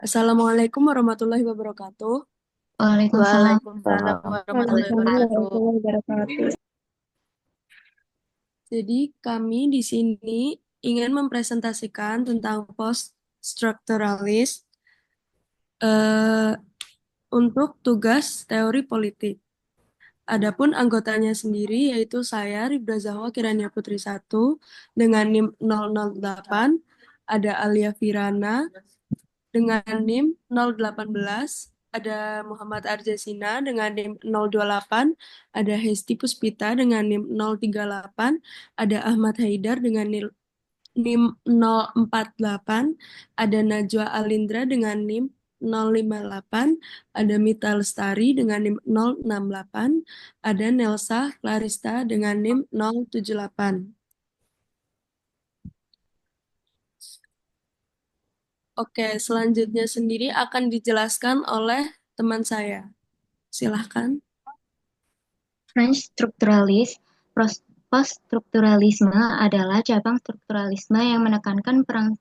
Assalamualaikum warahmatullahi wabarakatuh. Waalaikumsalam. Waalaikumsalam warahmatullahi Waalaikumsalam wabarakatuh. warahmatullahi wabarakatuh. Jadi kami di sini ingin mempresentasikan tentang post-strukturalis eh, untuk tugas teori politik. Adapun anggotanya sendiri yaitu saya Ribda Zahwa Kirania Putri 1 dengan NIM 008, ada Alia Firana dengan NIM 018, ada Muhammad Arjasina dengan NIM 028, ada Hesti Puspita dengan NIM 038, ada Ahmad Haidar dengan NIM 048, ada Najwa Alindra dengan NIM 058, ada Mita Lestari dengan NIM 068, ada Nelsa Clarista dengan NIM 078. Oke, selanjutnya sendiri akan dijelaskan oleh teman saya. Silahkan. French structuralist, post-strukturalisme adalah cabang strukturalisme yang menekankan peran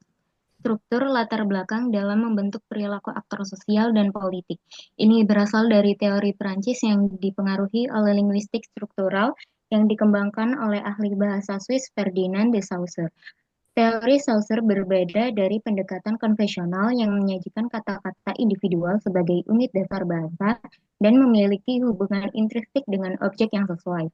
struktur latar belakang dalam membentuk perilaku aktor sosial dan politik. Ini berasal dari teori Perancis yang dipengaruhi oleh linguistik struktural yang dikembangkan oleh ahli bahasa Swiss Ferdinand de Saussure. Teori Saussure berbeda dari pendekatan konvensional yang menyajikan kata-kata individual sebagai unit dasar bahasa dan memiliki hubungan intrinsik dengan objek yang sesuai.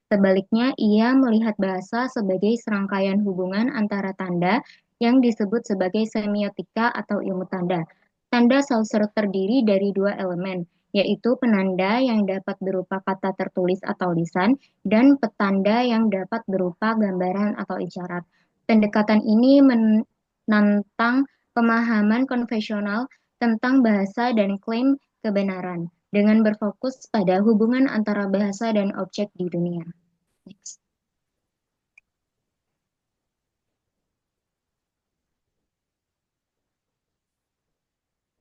Sebaliknya, ia melihat bahasa sebagai serangkaian hubungan antara tanda yang disebut sebagai semiotika atau ilmu tanda. Tanda Saussure terdiri dari dua elemen, yaitu penanda yang dapat berupa kata tertulis atau lisan dan petanda yang dapat berupa gambaran atau isyarat. Pendekatan ini menantang pemahaman konvensional tentang bahasa dan klaim kebenaran dengan berfokus pada hubungan antara bahasa dan objek di dunia. Next.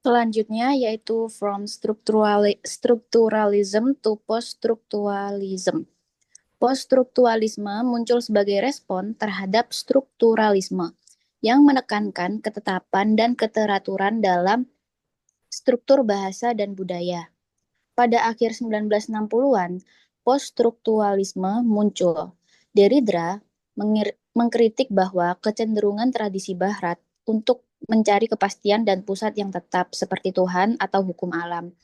Selanjutnya yaitu from structuralism to post-structuralism. Post-strukturalisme muncul sebagai respon terhadap strukturalisme yang menekankan ketetapan dan keteraturan dalam struktur bahasa dan budaya. Pada akhir 1960-an, post-strukturalisme muncul. Derrida mengkritik bahwa kecenderungan tradisi Barat untuk mencari kepastian dan pusat yang tetap seperti Tuhan atau hukum alam.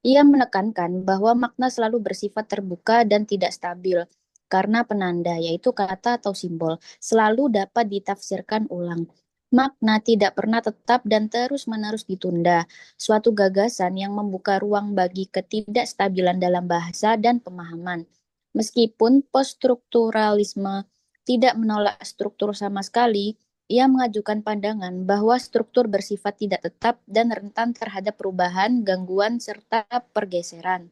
Ia menekankan bahwa makna selalu bersifat terbuka dan tidak stabil, karena penanda, yaitu kata atau simbol, selalu dapat ditafsirkan ulang. Makna tidak pernah tetap dan terus-menerus ditunda, suatu gagasan yang membuka ruang bagi ketidakstabilan dalam bahasa dan pemahaman. Meskipun poststrukturalisme tidak menolak struktur sama sekali, ia mengajukan pandangan bahwa struktur bersifat tidak tetap dan rentan terhadap perubahan, gangguan, serta pergeseran.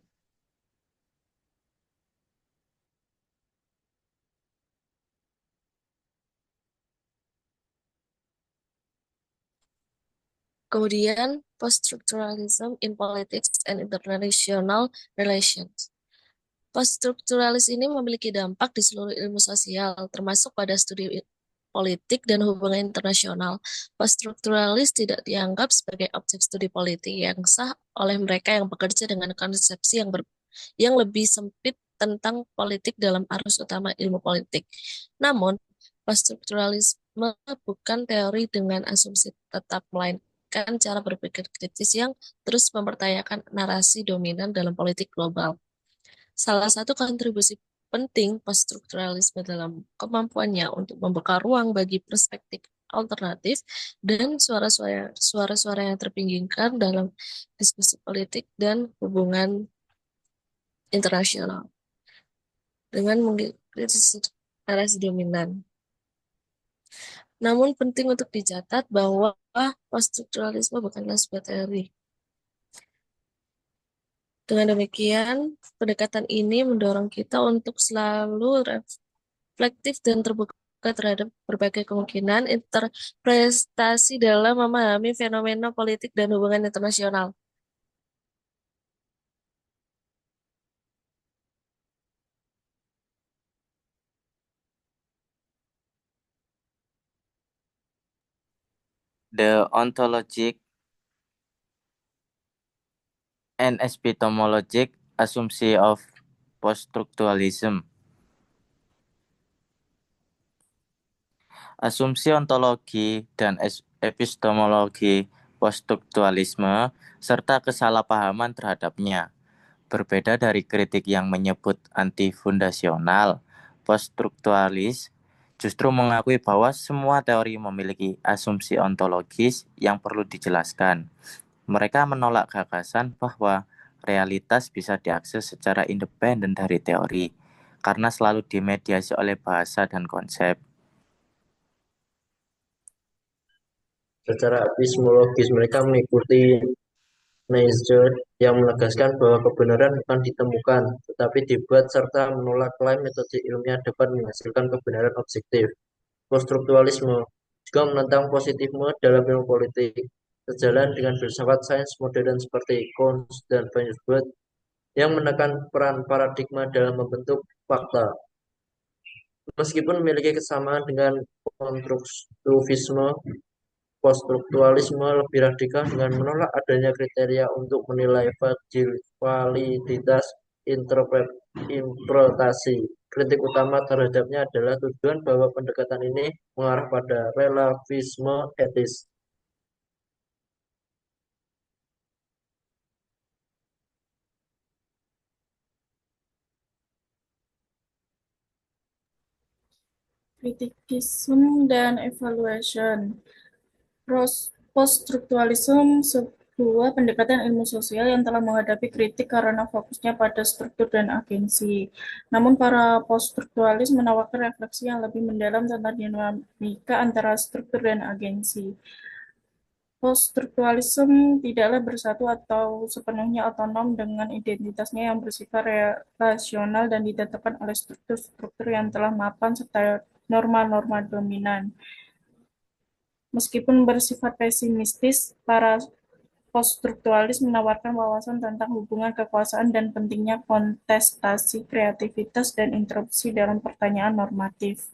Kemudian, post-structuralism in politics and international relations. Post-strukturalis ini memiliki dampak di seluruh ilmu sosial, termasuk pada studi politik dan hubungan internasional. Post-strukturalis tidak dianggap sebagai objek studi politik yang sah oleh mereka yang bekerja dengan konsepsi yang lebih sempit tentang politik dalam arus utama ilmu politik. Namun, post-strukturalisme bukan teori dengan asumsi tetap, melainkan cara berpikir kritis yang terus mempertanyakan narasi dominan dalam politik global. Salah satu kontribusi penting poststrukturalisme dalam kemampuannya untuk membuka ruang bagi perspektif alternatif dan suara-suara yang terpinggirkan dalam diskusi politik dan hubungan internasional dengan mengkritisi narasi dominan. Namun penting untuk dicatat bahwa poststrukturalisme bukanlah sebuah teori. Dengan demikian, pendekatan ini mendorong kita untuk selalu reflektif dan terbuka terhadap berbagai kemungkinan interpretasi dalam memahami fenomena politik dan hubungan internasional. The ontologic An epistemologic assumption of post-structuralism. Asumsi ontologi dan epistemologi post-strukturalisme serta kesalahpahaman terhadapnya. Berbeda dari kritik yang menyebut anti-fundasional, post-strukturalis justru mengakui bahwa semua teori memiliki asumsi ontologis yang perlu dijelaskan. Mereka menolak gagasan bahwa realitas bisa diakses secara independen dari teori, karena selalu dimediasi oleh bahasa dan konsep. Secara epistemologis mereka mengikuti Nietzsche yang menegaskan bahwa kebenaran bukan ditemukan, tetapi dibuat serta menolak klaim metode ilmiah dapat menghasilkan kebenaran objektif. Post-strukturalisme juga menentang positivisme dalam ilmu politik, sejalan dengan filsafat sains modern seperti Kant dan Weisbord yang menekan peran paradigma dalam membentuk fakta. Meskipun memiliki kesamaan dengan konstruktivisme, post-strukturalisme lebih radikal dengan menolak adanya kriteria untuk menilai validitas interpretasi. Kritik utama terhadapnya adalah tujuan bahwa pendekatan ini mengarah pada relativisme etis. Criticism dan evaluation. Post-strukturalism sebuah pendekatan ilmu sosial yang telah menghadapi kritik karena fokusnya pada struktur dan agensi. Namun para post-strukturalis menawarkan refleksi yang lebih mendalam tentang dinamika antara struktur dan agensi. Post-strukturalism tidaklah bersatu atau sepenuhnya otonom dengan identitasnya yang bersifat relasional dan ditetapkan oleh struktur-struktur yang telah mapan serta norma-norma dominan. Meskipun bersifat pesimistis, para post-strukturalisme menawarkan wawasan tentang hubungan kekuasaan dan pentingnya kontestasi kreativitas dan interupsi dalam pertanyaan normatif.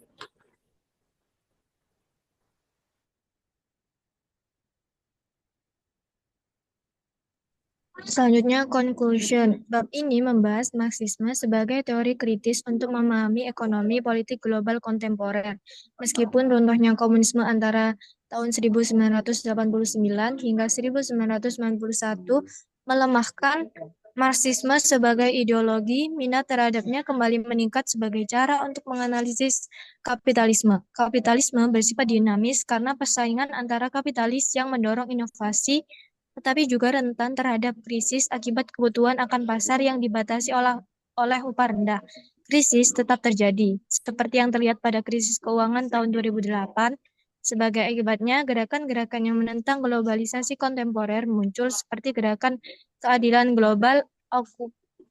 Selanjutnya, conclusion. Bab ini membahas Marxisme sebagai teori kritis untuk memahami ekonomi politik global kontemporer. Meskipun runtuhnya komunisme antara tahun 1989 hingga 1991 melemahkan Marxisme sebagai ideologi, minat terhadapnya kembali meningkat sebagai cara untuk menganalisis kapitalisme. Kapitalisme bersifat dinamis karena persaingan antara kapitalis yang mendorong inovasi tetapi juga rentan terhadap krisis akibat kebutuhan akan pasar yang dibatasi oleh upah rendah. Krisis tetap terjadi, seperti yang terlihat pada krisis keuangan tahun 2008. Sebagai akibatnya, gerakan-gerakan yang menentang globalisasi kontemporer muncul seperti gerakan keadilan global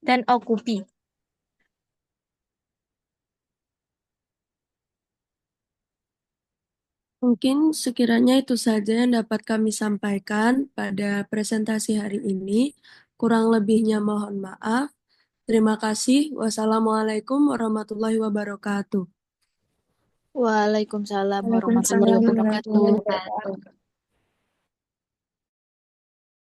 dan Okupi. Mungkin sekiranya itu saja yang dapat kami sampaikan pada presentasi hari ini. Kurang lebihnya mohon maaf. Terima kasih. Wassalamualaikum warahmatullahi wabarakatuh. Waalaikumsalam Waalaikumsalam warahmatullahi warahmatullahi wabarakatuh. wabarakatuh.